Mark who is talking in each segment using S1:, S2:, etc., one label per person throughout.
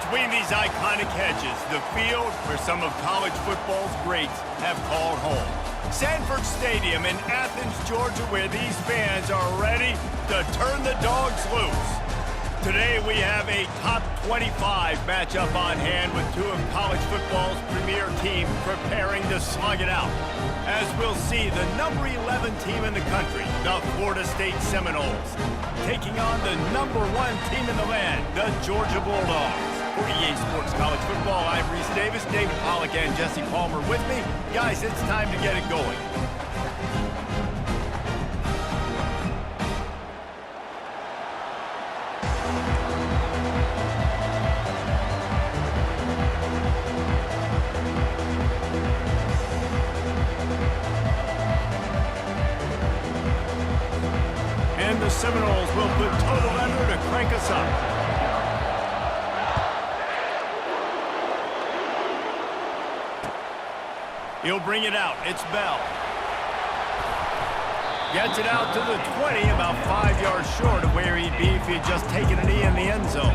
S1: Between these iconic hedges, the field where some of college football's greats have called home. Sanford Stadium in Athens, Georgia, where these fans are ready to turn the dogs loose. Today we have a top 25 matchup on hand with two of college football's premier teams preparing to slug it out. As we'll see, the number 11 team in the country, the Florida State Seminoles, taking on the number 1 team in the land, the Georgia Bulldogs. For EA Sports College Football, I'm Reese Davis, David Pollack and Jesse Palmer with me. Guys, it's time to get it going. And the Seminoles will put total under to crank us up. He'll bring it out. It's Bell. Gets it out to the 20, about 5 yards short of where he'd be if he had just taken a knee in the end zone.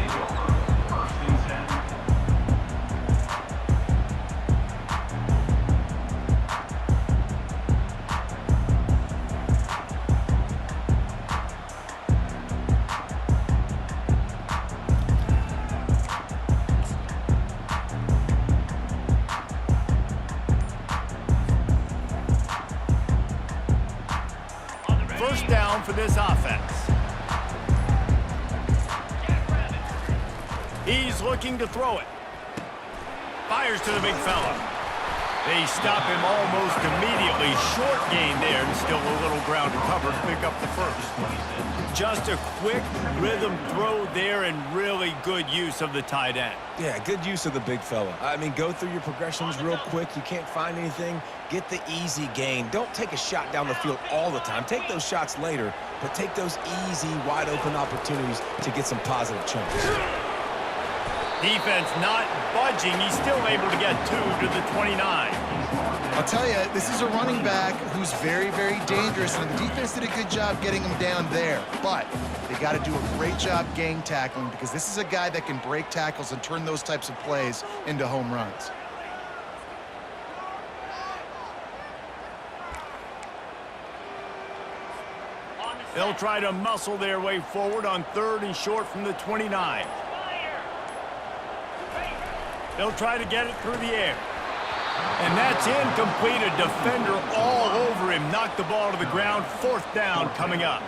S1: First down for this offense. He's looking to throw it. Fires to the big fella. They stop him almost immediately. Short gain there, and still a little ground to cover to pick up the first. Just a quick rhythm throw there and really good use of the tight end.
S2: Yeah, good use of the big fella. I mean, go through your progressions real quick. You can't find anything. Get the easy gain. Don't take a shot down the field all the time. Take those shots later, but take those easy, wide-open opportunities to get some positive chunks.
S1: Defense not budging. He's still able to get 2 to the 29.
S3: I'll tell you, this is a running back who's very, very dangerous, and the defense did a good job getting him down there. But they got to do a great job gang tackling because this is a guy that can break tackles and turn those types of plays into home runs.
S1: They'll try to muscle their way forward on 3rd and short from the 29. They'll try to get it through the air. And that's incomplete. A defender all over him. Knocked the ball to the ground. 4th down coming up.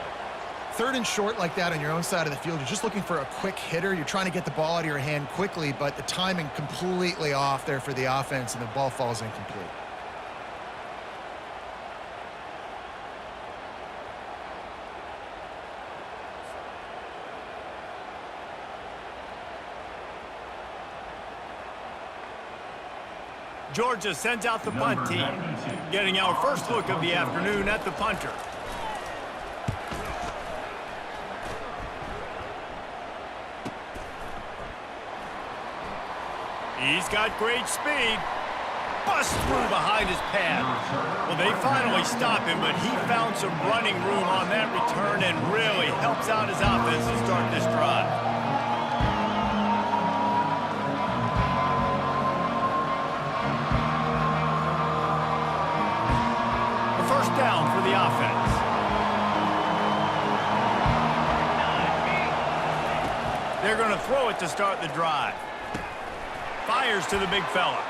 S3: 3rd and short like that on your own side of the field. You're just looking for a quick hitter. You're trying to get the ball out of your hand quickly, but the timing completely off there for the offense, and the ball falls incomplete.
S1: Georgia sends out the punt team, getting our first look of the afternoon at the punter. He's got great speed. Busts through behind his pad. Well, they finally stop him, but he found some running room on that return and really helps out his offense to start this drive. Down for the offense. They're going to throw it to start the drive. Fires to the big fella.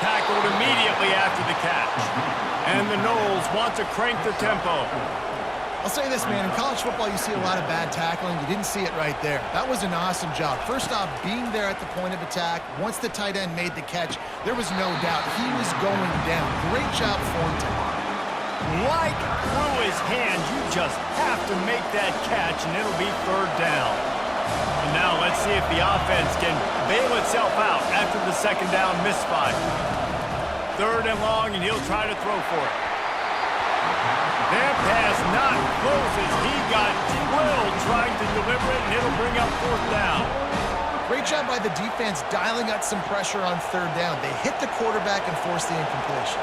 S1: Tackled immediately after the catch. And the Noles want to crank the tempo.
S3: I'll say this, man. In college football, you see a lot of bad tackling. You didn't see it right there. That was an awesome job. First off, being there at the point of attack. Once the tight end made the catch, there was no doubt he was going down. Great job Thornton.
S1: Like through his hands, you just have to make that catch, and it'll be 3rd down. And now let's see if the offense can bail itself out after the 2nd down misfire. 3rd and long, and he'll try to throw for it. That pass not close as he got drilled trying to deliver it, and it'll bring up 4th down.
S3: Great job by the defense dialing up some pressure on 3rd down. They hit the quarterback and forced the incompletion.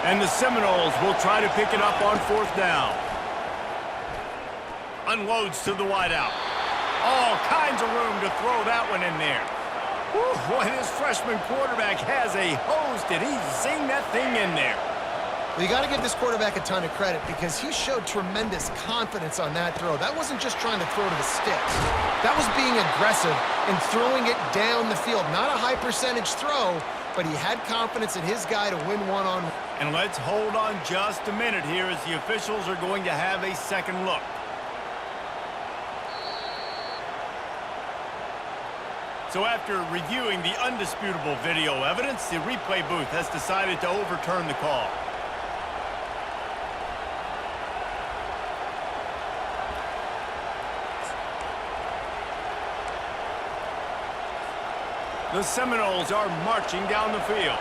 S1: And the Seminoles will try to pick it up on 4th down. Unloads to the wideout. All kinds of room to throw that one in there. Whew, boy, this freshman quarterback has a hose. Did he zing that thing in there?
S3: Well, you got to give this quarterback a ton of credit because he showed tremendous confidence on that throw. That wasn't just trying to throw to the sticks. That was being aggressive and throwing it down the field. Not a high percentage throw, but he had confidence in his guy to win one-on-one.
S1: And let's hold on just a minute here as the officials are going to have a second look. So after reviewing the undisputable video evidence, the replay booth has decided to overturn the call. The Seminoles are marching down the field.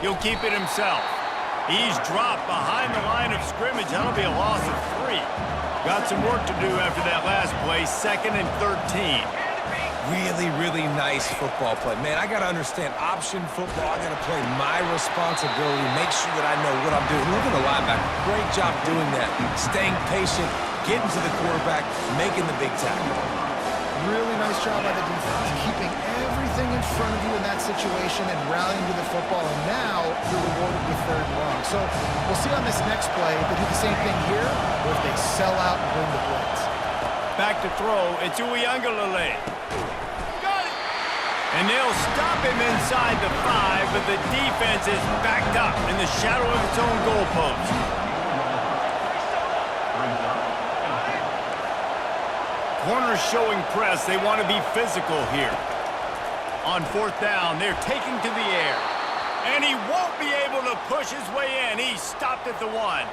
S1: He'll keep it himself. He's dropped behind the line of scrimmage. That'll be a loss of 3. Got some work to do after that last play, 2nd and 13.
S2: Really nice football play. Man, I got to understand option football. I got to play my responsibility, make sure that I know what I'm doing. Look at the linebacker. Great job doing that. Staying patient, getting to the quarterback, making the big tackle.
S3: Really nice job by the defense, keeping everything in front of you in that situation and rallying to the football. And now you're rewarded with 3rd and long. So we'll see on this next play if they do the same thing here or if they sell out and bring the blitz.
S1: Back to throw. It's Uiagalelei. Got it! And they'll stop him inside the 5, but the defense is backed up in the shadow of its own goalpost. Corners showing press. They want to be physical here. On 4th down, they're taking to the air. And he won't be able to push his way in. He stopped at the 1.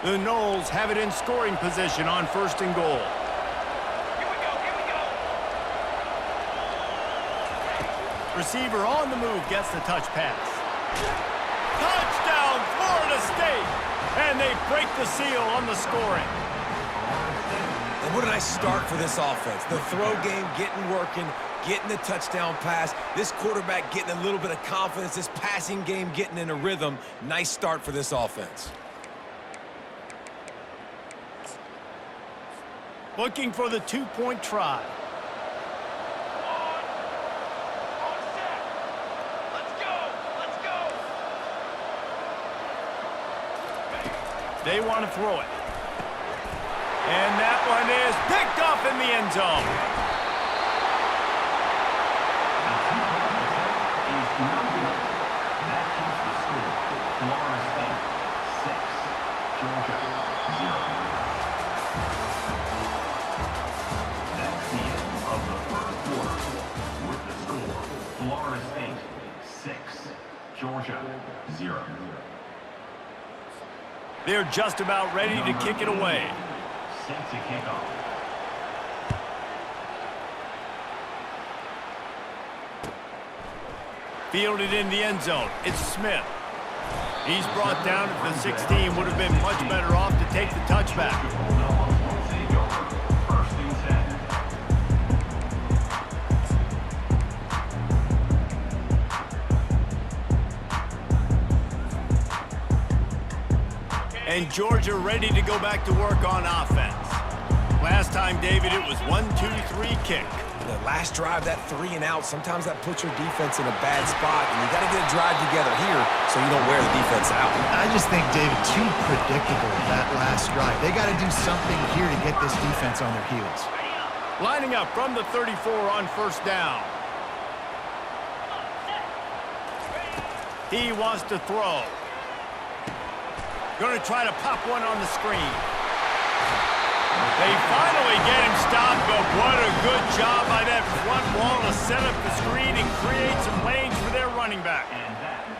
S1: The Noles have it in scoring position on 1st and goal. Receiver on the move gets the touch pass. Touchdown, Florida State! And they break the seal on the scoring.
S2: And what a nice start for this offense. The throw game getting working, getting the touchdown pass. This quarterback getting a little bit of confidence. This passing game getting in a rhythm. Nice start for this offense.
S1: Looking for the 2-point try. They want to throw it. And that one is picked off in the end zone.
S4: That keeps the score. Florida State 6, Georgia 0. That's the end of the 1st quarter. With the score, Florida State 6, Georgia 0.
S1: They're just about ready to kick it away.
S4: Set to kick off.
S1: Fielded in the end zone. It's Smith. He's brought down at the 16. Would have been much better off to take the touchback.
S4: First and
S1: 10. And Georgia ready to go back to work on offense. Last time, David, it was 1-2-3 kick.
S2: The last drive, that 3 and out, sometimes that puts your defense in a bad spot, and you got to get a drive together here so you don't wear the defense out.
S3: I just think, David, too predictable, that last drive. They got to do something here to get this defense on their heels.
S1: Lining up from the 34 on 1st down. He wants to throw. Going to try to pop one on the screen. They finally get him stopped, but what a good job by that front wall to set up the screen and create some lanes for their running back.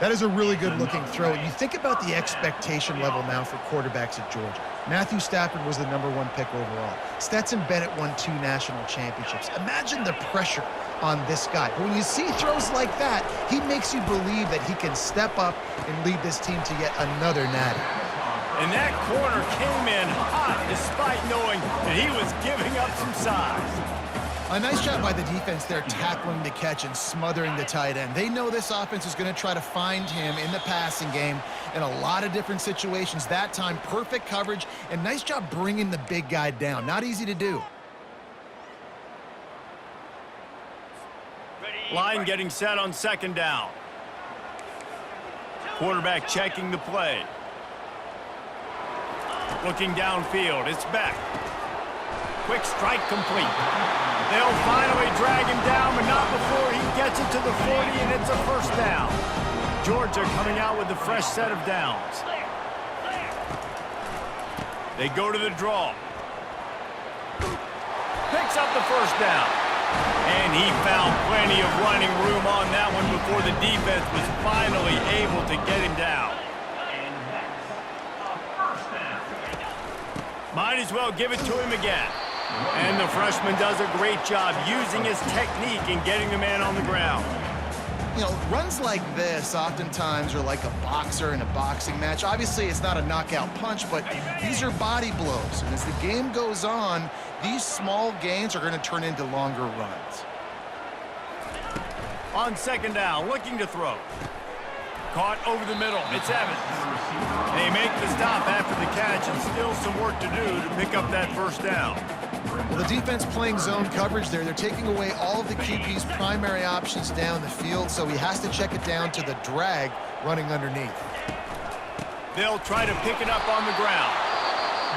S3: That is a really good-looking throw. You think about the expectation level now for quarterbacks at Georgia. Matthew Stafford was the #1 pick overall. Stetson Bennett won 2 national championships. Imagine the pressure on this guy. But when you see throws like that, he makes you believe that he can step up and lead this team to yet another natty.
S1: And that corner came in hot despite knowing that he was giving up some size.
S3: A nice job by the defense there, tackling the catch and smothering the tight end. They know this offense is going to try to find him in the passing game in a lot of different situations. That time, perfect coverage, and nice job bringing the big guy down. Not easy to do.
S1: Line getting set on second down. Quarterback checking the play. Looking downfield, it's Beck. Quick strike complete. They'll finally drag him down, but not before he gets it to the 40, and it's a first down. Georgia coming out with a fresh set of downs. They go to the draw. Picks up the first down. And he found plenty of running room on that one before the defense was finally able to get him down. Might as well give it to him again. And the freshman does a great job using his technique and getting the man on the ground.
S3: You know, runs like this oftentimes are like a boxer in a boxing match. Obviously, it's not a knockout punch, but these are body blows. And as the game goes on, these small gains are going to turn into longer runs.
S1: On second down, looking to throw. Caught over the middle. It's Evans. They make the stop after the catch, and still some work to do to pick up that first down.
S3: Well, the defense playing zone coverage there. They're taking away all of the QB's primary options down the field, so he has to check it down to the drag running underneath.
S1: They'll try to pick it up on the ground.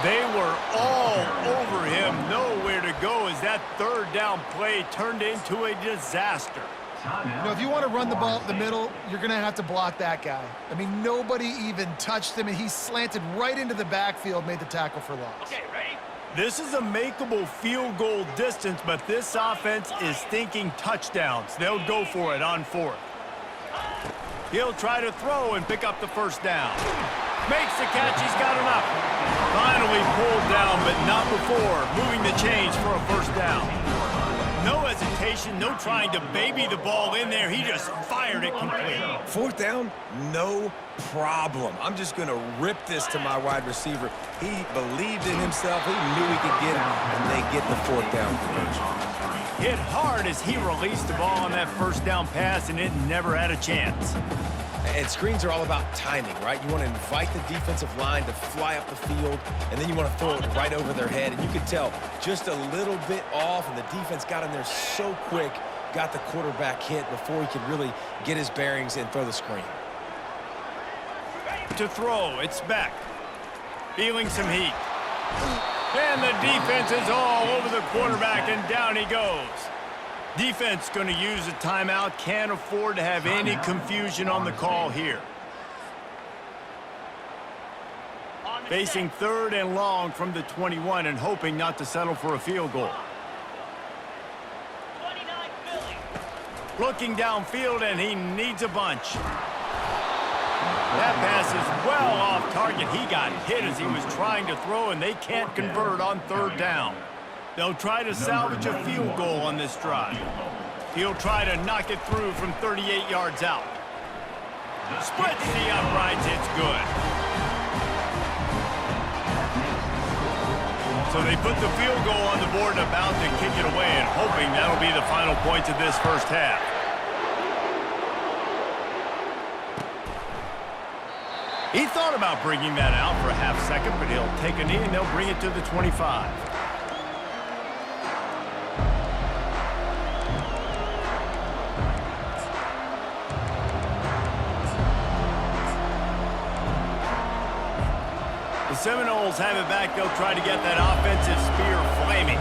S1: They were all over him, nowhere to go as that third down play turned into a disaster.
S3: You know, if you want to run the ball up the middle, you're going to have to block that guy. I mean, nobody even touched him, and he slanted right into the backfield, made the tackle for loss.
S1: Okay, ready? This is a makeable field goal distance, but this offense is thinking touchdowns. They'll go for it on fourth. He'll try to throw and pick up the first down. Makes the catch, he's got enough. Finally pulled down, but not before moving the chains for a first down. No hesitation, no trying to baby the ball in there. He just fired it complete.
S2: Fourth down, no problem. I'm just going to rip this to my wide receiver. He believed in himself. He knew he could get it, and they get the fourth down conversion.
S1: Hit hard as he released the ball on that first down pass, and it never had a chance.
S2: And screens are all about timing, right? You want to invite the defensive line to fly up the field, and then you want to throw it right over their head. And you can tell just a little bit off, and the defense got in there so quick, got the quarterback hit before he could really get his bearings and throw the screen.
S1: To throw, it's Beck. Feeling some heat. And the defense is all over the quarterback, and down he goes. Defense going to use a timeout. Can't afford to have any confusion on the call here. Facing third and long from the 21 and hoping not to settle for a field goal. Looking downfield, and he needs a bunch. That pass is well off target. He got hit as he was trying to throw, and they can't convert on third down. They'll try to salvage a field goal on this drive. He'll try to knock it through from 38 yards out. Splits the uprights, it's good. So they put the field goal on the board and about to kick it away, and hoping that'll be the final points of this first half. He thought about bringing that out for a half second, but he'll take a knee and they'll bring it to the 25. The Seminoles have it back. They'll try to get that offensive spear flaming.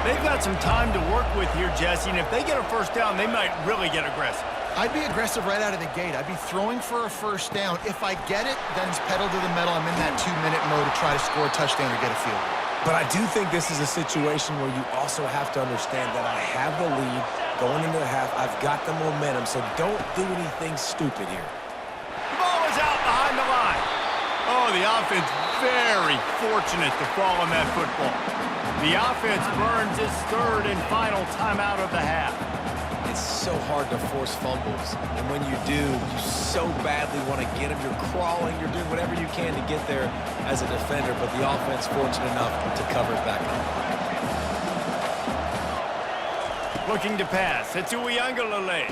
S1: They've got some time to work with here, Jesse, and if they get a first down, they might really get aggressive.
S3: I'd be aggressive right out of the gate. I'd be throwing for a first down. If I get it, then it's pedal to the metal. I'm in that 2-minute mode to try to score a touchdown or get a field goal.
S2: But I do think this is a situation where you also have to understand that I have the lead going into the half. I've got the momentum, so don't do anything stupid here.
S1: The ball is out behind the line. Oh, the offense very fortunate to fall on that football. The offense burns its third and final timeout of the half.
S2: it's so hard to force fumbles. And when you do, you so badly want to get them. You're crawling, you're doing whatever you can to get there as a defender, but the offense fortunate enough to cover it back up.
S1: Looking to pass. It's Uiagalelei.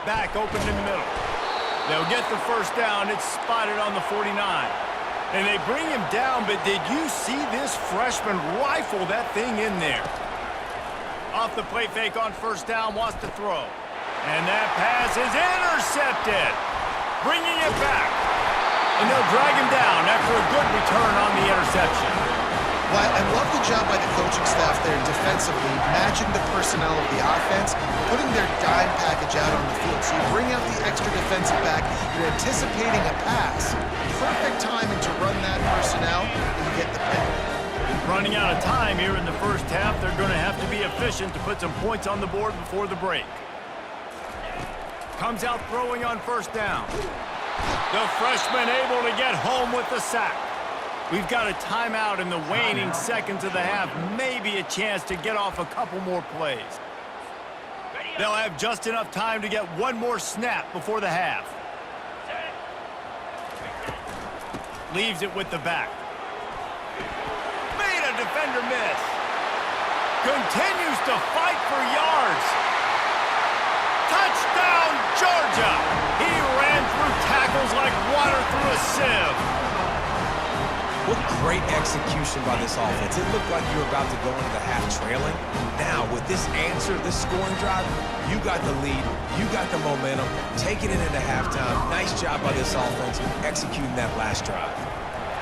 S1: Back open in the middle. They'll get the first down. It's spotted on the 49. And they bring him down, but did you see this freshman rifle that thing in there? Off the play fake on first down, wants to throw. And that pass is intercepted. Bringing it back. And they'll drag him down after a good return on the interception.
S3: Well, I love the job by the coaching staff there defensively, matching the personnel of the offense, putting their dime package out on the field. So you bring out the extra defensive back, you're anticipating a pass. Perfect timing to run that personnel, and you get the penalty.
S1: Running out of time here in the first half, they're going to have to be efficient to put some points on the board before the break. Comes out throwing on first down. The freshman able to get home with the sack. We've got a timeout in the waning seconds of the half. Maybe a chance to get off a couple more plays. They'll have just enough time to get one more snap before the half. Leaves it with the back. Made a defender miss. Continues to fight for yards. Touchdown, Georgia! He ran through tackles like water through a sieve.
S2: What great execution by this offense. It looked like you were about to go into the half trailing. Now, with this answer, this scoring drive, you got the lead, you got the momentum, taking it into halftime. Nice job by this offense executing that last drive.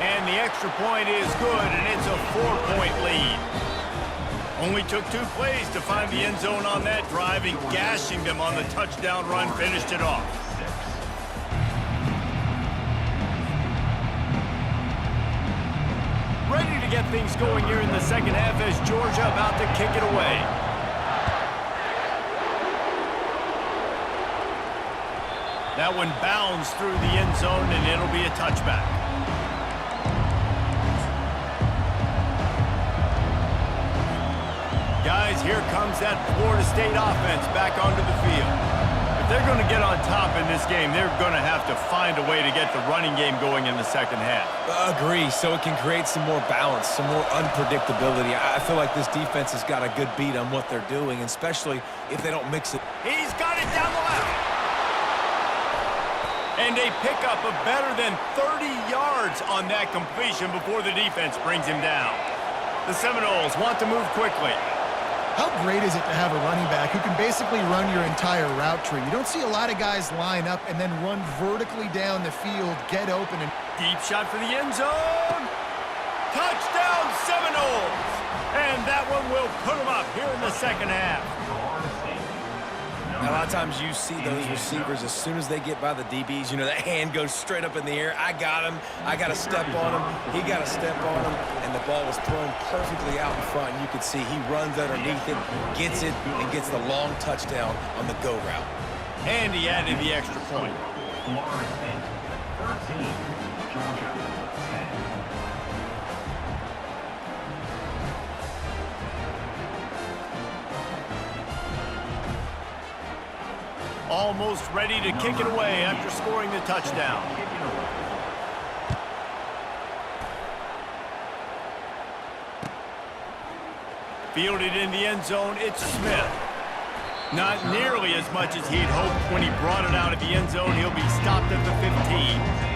S1: And the extra point is good, and it's a 4-point lead. Only took 2 plays to find the end zone on that drive, and gashing them on the touchdown run finished it off. Ready to get things going here in the second half as Georgia about to kick it away. That one bounds through the end zone, and it'll be a touchback. Guys, here comes that Florida State offense back onto the field. If they're going to get on top in this game, they're going to have to find a way to get the running game going in the second half.
S2: Agree, so it can create some more balance, some more unpredictability. I feel like this defense has got a good beat on what they're doing, especially if they don't mix it.
S1: He's got it down the left. And a pickup of better than 30 yards on that completion before the defense brings him down. The Seminoles want to move quickly.
S3: How great is it to have a running back who can basically run your entire route tree? You don't see a lot of guys line up and then run vertically down the field, get open, and
S1: Deep shot for the end zone. Touchdown, Seminoles! And that one will put them up here in the second half.
S2: Now, a lot of times you see those receivers, as soon as they get by the DBs, you know, that hand goes straight up in the air. I got him. I got to step on him. He got to step on him. And the ball was thrown perfectly out in front. And you can see he runs underneath it, gets it, and gets the long touchdown on the go route.
S1: And he added the extra point.
S4: Florida State 13, Georgia 10.
S1: Almost ready to kick it away after scoring the touchdown. Fielded in the end zone, it's Smith. Not nearly as much as he'd hoped when he brought it out of the end zone. He'll be stopped at the 15.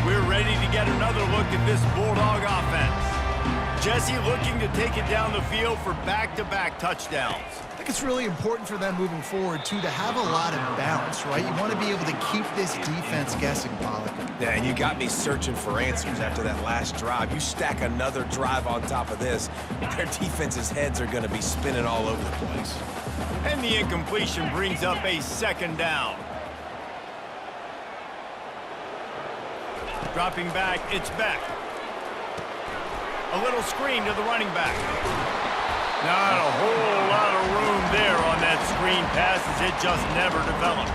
S1: We're ready to get another look at this Bulldog offense. Jesse looking to take it down the field for back-to-back touchdowns.
S3: I think it's really important for them moving forward, too, to have a lot of balance, right? You want to be able to keep this defense guessing, Pollack.
S2: Yeah, and you got me searching for answers after that last drive. You stack another drive on top of this, their defense's heads are going to be spinning all over the place.
S1: And the incompletion brings up a second down. Dropping back, it's Beck. A little screen to the running back. Not a whole lot of room there on that screen pass as it just never developed.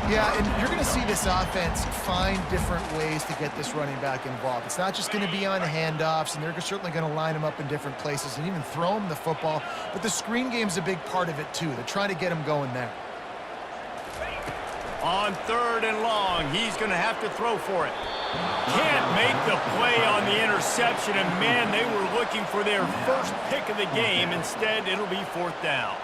S3: Yeah, and you're going to see this offense find different ways to get this running back involved. It's not just going to be on handoffs, and they're certainly going to line him up in different places and even throw him the football. But the screen game's a big part of it, too. They're trying to get him going there.
S1: On 3rd and long, he's going to have to throw for it. Can't make the play on the interception, and man, they were looking for their first pick of the game. Instead, it'll be 4th down.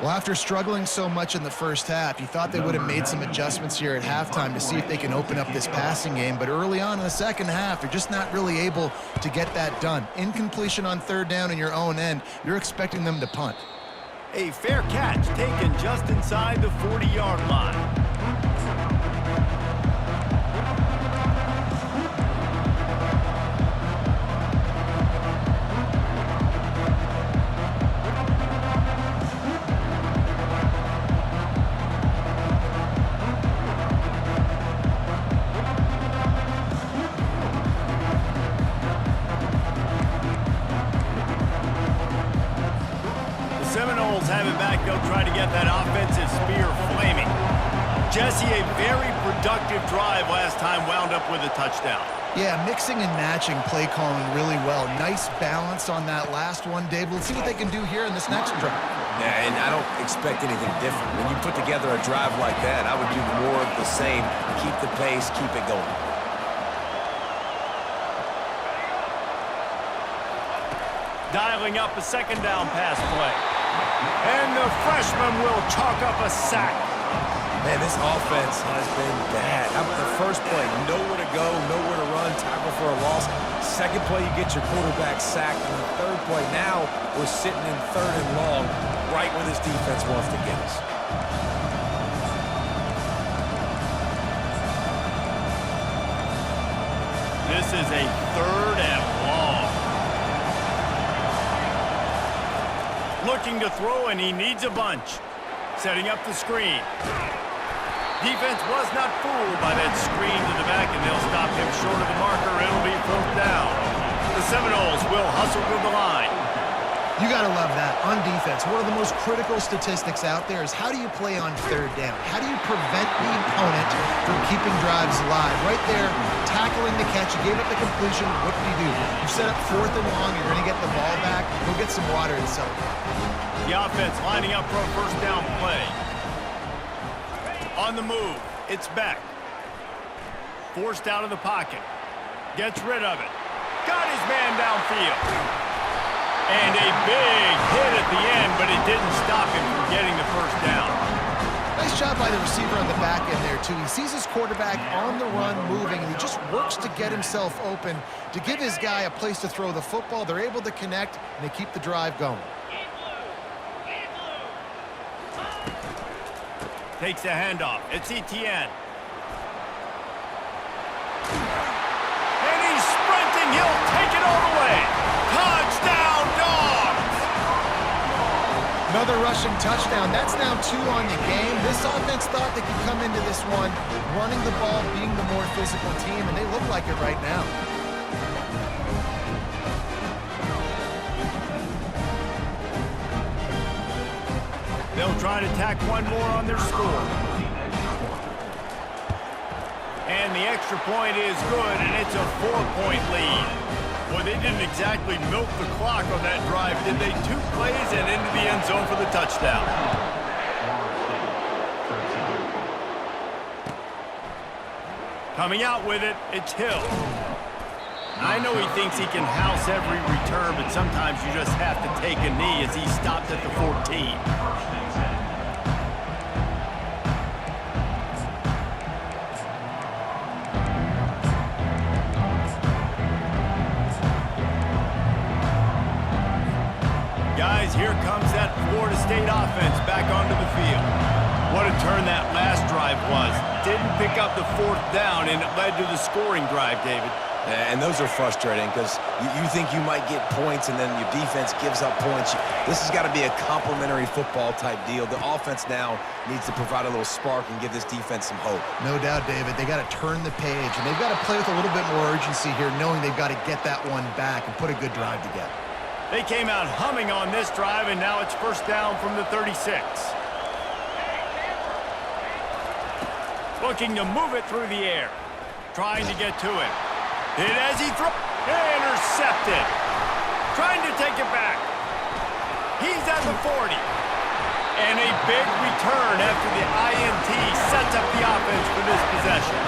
S3: Well, after struggling so much in the first half, you thought they would have made some adjustments here at halftime to see if they can open up this passing game. But early on in the second half, they're just not really able to get that done. Incompletion on 3rd down in your own end, you're expecting them to punt.
S1: A fair catch taken just inside the 40-yard line. Seminoles have it back. They'll try to get that offensive spear flaming. Jesse, a very productive drive last time, wound up with a touchdown.
S3: Yeah, mixing and matching play calling really well. Nice balance on that last one, Dave. Let's see what they can do here in this next drive.
S2: Yeah, and I don't expect anything different. When you put together a drive like that, I would do more of the same. Keep the pace, keep it going.
S1: Dialing up a 2nd down pass play. And the freshman will chalk up a sack.
S2: Man, this offense has been bad. How about the first play? Nowhere to go, nowhere to run, tackle for a loss. Second play, you get your quarterback sacked. And the 3rd play, now we're sitting in 3rd and long, right where this defense wants to get us.
S1: This is a 3rd and long. Looking to throw, and he needs a bunch. Setting up the screen. Defense was not fooled by that screen to the back, and they'll stop him short of the marker. It'll be 4th down. The Seminoles will hustle to the line.
S3: You got to love that. On defense, one of the most critical statistics out there is how do you play on 3rd down? How do you prevent the opponent from keeping drives alive? Right there, tackling the catch. You gave up the completion. What do? You set up 4th and long. You're going to get the ball back. Go get some water and celebrate.
S1: The offense lining up for a 1st down play. On the move, it's Beck. Forced out of the pocket. Gets rid of it. Got his man downfield. And a big hit at the end, but it didn't stop him from getting the 1st down.
S3: Nice job by the receiver on the back end there, too. He sees his quarterback on the run moving, and he just works to get himself open to give his guy a place to throw the football. They're able to connect, and they keep the drive going.
S1: Takes the handoff. It's Etienne. And he's sprinting. He'll take it all the way. Touchdown, Dogs!
S3: Another rushing touchdown. That's now 2 on the game. This offense thought they could come into this one running the ball, being the more physical team, and they look like it right now.
S1: They'll try to tack one more on their score. And the extra point is good, and it's a 4-point lead. Boy, they didn't exactly milk the clock on that drive, did they? 2 plays and into the end zone for the touchdown. Coming out with it, it's Hill. I know he thinks he can house every return, but sometimes you just have to take a knee as he stopped at the 14. Guys, here comes that Florida State offense back onto the field. What a turn that last drive was. Didn't pick up the 4th down, and it led to the scoring drive, David.
S2: And those are frustrating because you think you might get points and then your defense gives up points. This has got to be a complementary football type deal. The offense now needs to provide a little spark and give this defense some hope.
S3: No doubt, David. They got to turn the page, and they've got to play with a little bit more urgency here, knowing they've got to get that one back and put a good drive together.
S1: They came out humming on this drive, and now it's 1st down from the 36. Looking to move it through the air. Trying to get to it. Hit as he throws. Intercepted. Trying to take it back. He's at the 40. And a big return after the INT sets up the offense for this possession.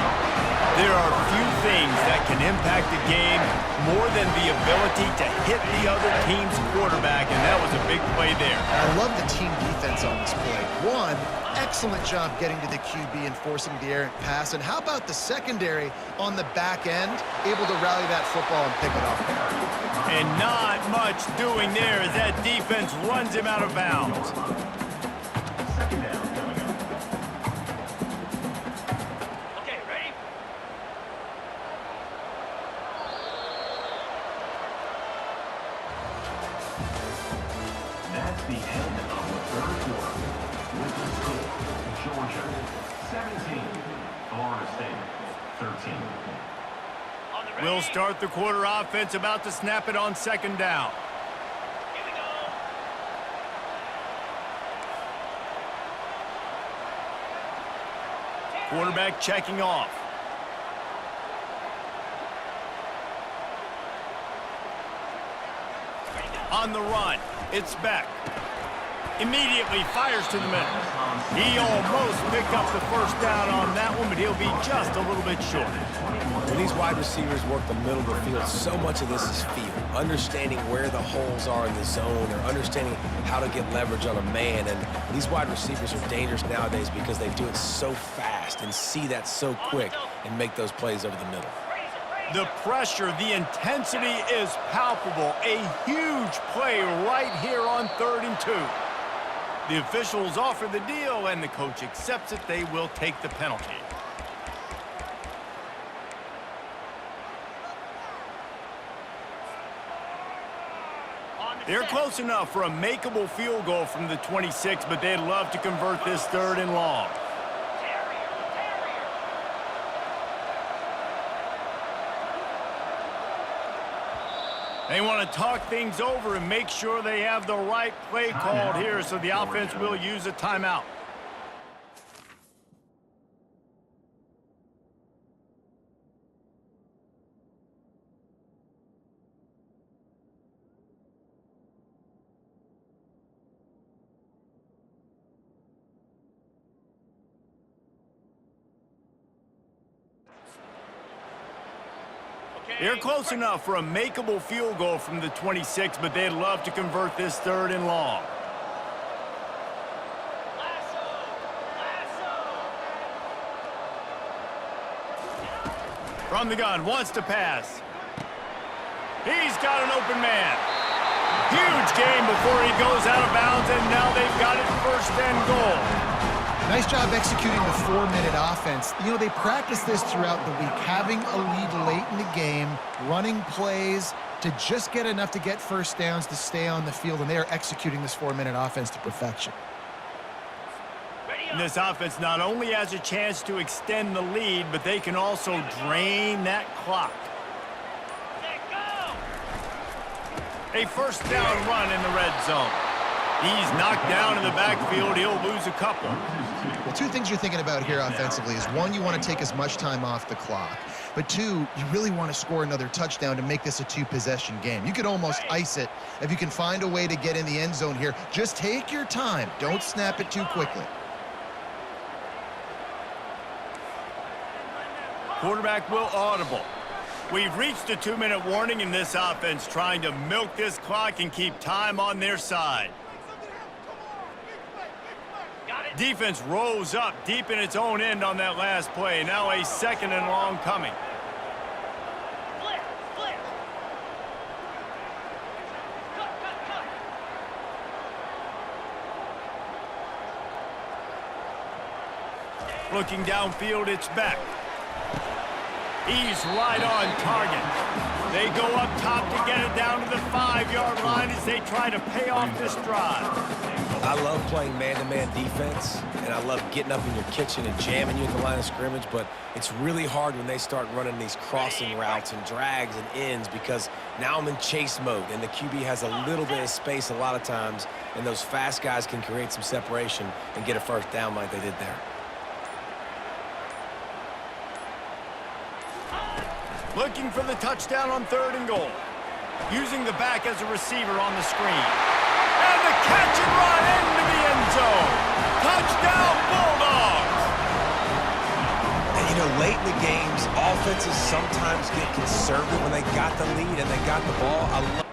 S1: There are few things that can impact the game more than the ability to hit the other team's quarterback, and that was a big play there.
S3: I love the team defense on this play. One, excellent job getting to the QB and forcing the errant pass. And how about the secondary on the back end, able to rally that football and pick it up?
S1: And not much doing there as that defense runs him out of bounds.
S4: Second down coming up.
S1: Okay, ready?
S4: That's the end of the third quarter. With the score, Georgia 17, Florida State 13.
S1: We'll start the quarter offense, about to snap it on second down. Here we go. Quarterback checking off. On the run, it's Beck. Immediately fires to the middle. He almost picked up the first down on that one, but he'll be just a little bit short.
S2: When these wide receivers work the middle of the field, so much of this is feel. Understanding where the holes are in the zone, or understanding how to get leverage on a man. And these wide receivers are dangerous nowadays because they do it so fast and see that so quick and make those plays over the middle.
S1: The pressure, the intensity is palpable. A huge play right here on 3rd and 2. The officials offer the deal, and the coach accepts it. They will take the penalty. They're close enough for a makeable field goal from the 26, but they'd love to convert this 3rd and long. They want to talk things over and make sure they have the right play called here, so the offense will use a timeout. They're close enough for a makeable field goal from the 26, but they'd love to convert this 3rd and long. From the gun, wants to pass. He's got an open man. Huge gain before he goes out of bounds, and now they've got it 1st and goal.
S3: Nice job executing the 4-minute offense. You know, they practice this throughout the week, having a lead late in the game, running plays to just get enough to get first downs to stay on the field, and they are executing this 4-minute offense to perfection.
S1: And this offense not only has a chance to extend the lead, but they can also drain that clock. A 1st down run in the red zone. He's knocked down in the backfield. He'll lose a couple.
S3: Well, 2 things you're thinking about here offensively is, 1, you want to take as much time off the clock. But 2, you really want to score another touchdown to make this a 2-possession game. You could almost ice it if you can find a way to get in the end zone here. Just take your time. Don't snap it too quickly.
S1: Quarterback will audible. We've reached a 2-minute warning in this offense, trying to milk this clock and keep time on their side. Defense rose up deep in its own end on that last play. Now a 2nd and long coming. Looking downfield, it's Beck. He's right on target. They go up top to get it down to the 5-yard line as they try to pay off this drive.
S2: I love playing man-to-man defense, and I love getting up in your kitchen and jamming you at the line of scrimmage, but it's really hard when they start running these crossing routes and drags and ends, because now I'm in chase mode, and the QB has a little bit of space a lot of times, and those fast guys can create some separation and get a 1st down like they did there.
S1: Looking for the touchdown on 3rd and goal. Using the back as a receiver on the screen. And the catch and run into the end zone. Touchdown, Bulldogs!
S2: And, you know, late in the games, offenses sometimes get conservative when they got the lead and they got the ball.